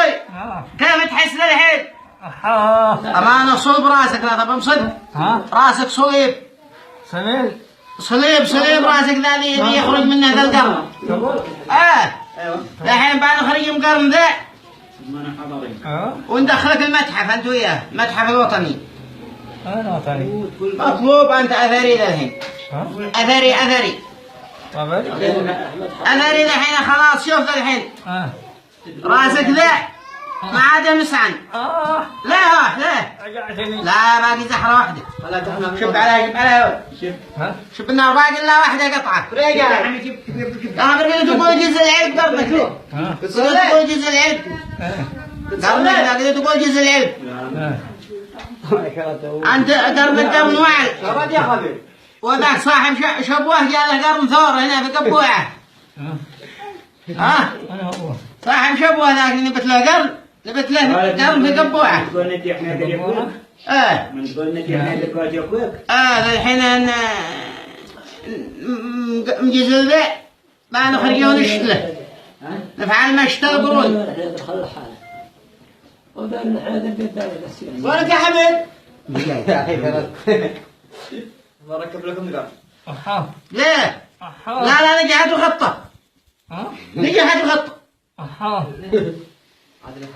اخوي كيف تحس للحين؟ امانه صلب راسك لا طب صدق راسك صليب صليب راسك ذا اللي يخرج منه ذا القرن الحين بعد نخرج مقرن ذا وندخلك المتحف انت وياه المتحف الوطني مطلوب انت اثري ذا الحين اثري الحين خلاص شوف ذا الحين راسك ذا ما عاد مسعن لا باقي زحرة واحدة شوف عليها شوف النار باقي الا واحدة قطعة انا قلت تقول جزء العلب قرنك تقول جزء العلب قرنك قلت تقول جزء العلب انت قرنك قرن وعل وذاك صاحب شبوه جاء له قرن ثور هنا في قبوعه صاحب شبوه ذاك نبت له قرن قرن في قبوعه الحين مجزل ذا ما نخرجون الشتله نفعل ما اشتغل قرون ولك يا حمد بركب لكم قال ليه لا نجحت الخطة نجحت الخطة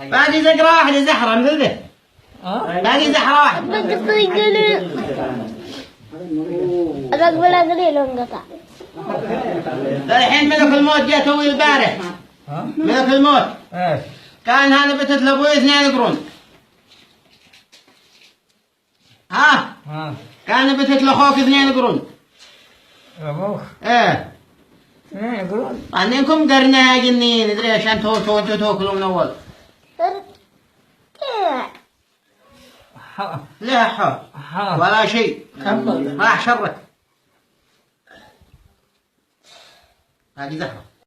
باقي زقرة واحدة زحرة مثل ذا باقي زحرة واحدة أقبل قليل انقطع الحين ملك الموت جاء توي البارح ملك الموت كان هذا بتت لابوي 2 قرون كان بتت لاخوك 2 قرون أبوك 2 قرون عنكم قرنا جنين ندري عشان تاكلوا من اول لا حا ولا شيء راح شرك هذه زهرة